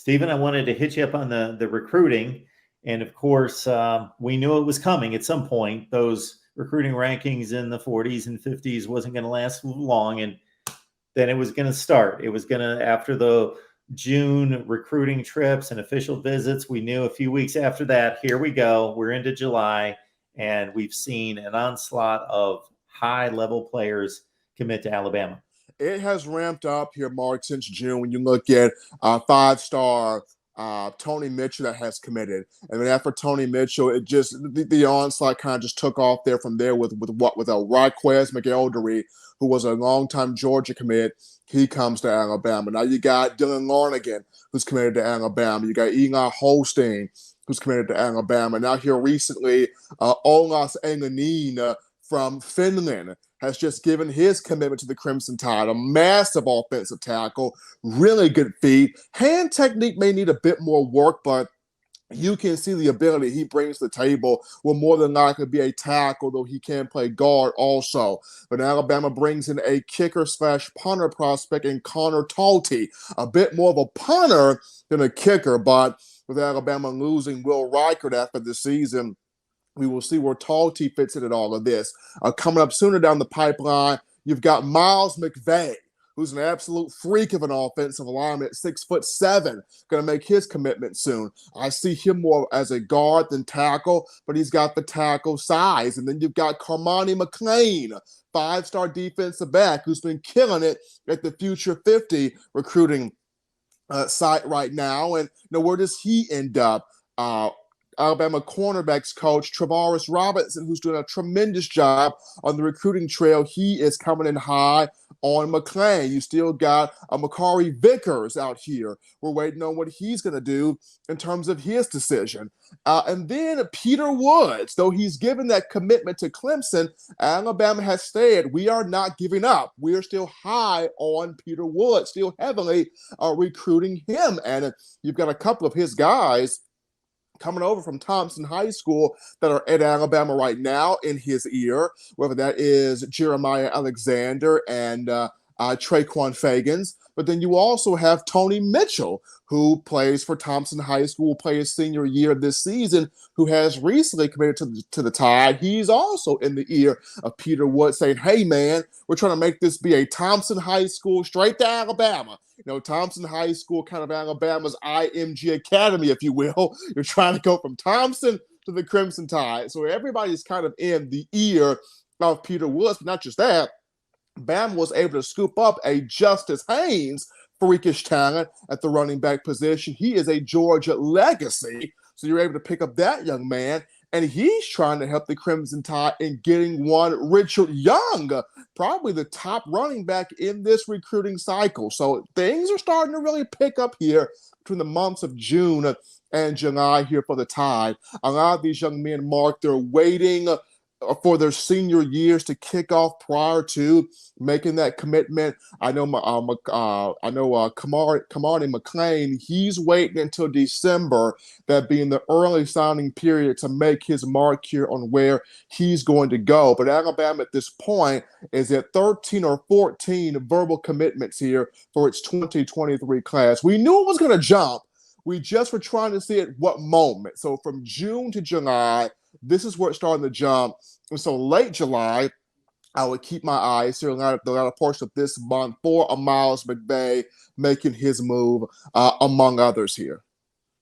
Stephen, I wanted to hit you up on the recruiting. And of course, we knew it was coming at some point. Those recruiting rankings in the 40s and 50s wasn't going to last long. And then it was going to start. It was going to, after the June recruiting trips and official visits, we knew a few weeks after that, here we go. We're into July, and we've seen an onslaught of high-level players commit to Alabama. It has ramped up here, Mark, since June. When you look at five-star Tony Micthell that has committed, and then after Tony Micthell, it just the onslaught kind of just took off there from there with Raquez McElderry, who was a longtime Georgia commit. He comes to Alabama. Now you got Dylan Larnigan, who's committed to Alabama. You got Eli Holstein, who's committed to Alabama. Now here recently, Olaus Alinen from Finland has just given his commitment to the Crimson Tide, a massive offensive tackle, really good feet. Hand technique may need a bit more work, but you can see the ability he brings to the table will more than likely be a tackle, though he can play guard also. But Alabama brings in a kicker/punter prospect in Connor Talty, a bit more of a punter than a kicker, but with Alabama losing Will Reichert after the season, we will see where Talty fits in all of this. Coming up sooner down the pipeline, you've got Miles McVay, who's an absolute freak of an offensive lineman at 6'7", going to make his commitment soon. I see him more as a guard than tackle, but he's got the tackle size. And then you've got Carmani McClain, five-star defensive back, who's been killing it at the Future 50 recruiting site right now. And where does he end up? Alabama cornerbacks coach Travaris Robinson, who's doing a tremendous job on the recruiting trail. He is coming in high on McClain. You still got Makari Vickers out here. We're waiting on what he's going to do in terms of his decision. And then Peter Woods, though he's given that commitment to Clemson, Alabama has said, we are not giving up. We are still high on Peter Woods, still heavily recruiting him. And you've got a couple of his guys coming over from Thompson High School that are at Alabama right now in his ear, whether that is Jeremiah Alexander and Traquan Fagans. But then you also have Tony Micthell, who plays for Thompson High School, will play his senior year this season, who has recently committed to the Tide. He's also in the ear of Peter Wood saying, hey, man, we're trying to make this be a Thompson High School straight to Alabama. Thompson High School, kind of Alabama's IMG Academy, if you will. You're trying to go from Thompson to the Crimson Tide. So everybody's kind of in the ear of Peter Woods. But not just that, Bama was able to scoop up a Justice Haynes, freakish talent at the running back position. He is a Georgia legacy. So you're able to pick up that young man. And he's trying to help the Crimson Tide in getting one Richard Young, probably the top running back in this recruiting cycle. So things are starting to really pick up here between the months of June and July here for the Tide. A lot of these young men, Mark, they're waiting for their senior years to kick off prior to making that commitment. I know Kamari McClain, he's waiting until December, that being the early signing period, to make his mark here on where he's going to go. But Alabama at this point is at 13 or 14 verbal commitments here for its 2023 class. We knew it was going to jump. We just were trying to see at what moment. So from June to July, this is where it's starting to jump. And so late July, I would keep my eyes here in the latter portion of this month for a Miles McVay making his move, among others here.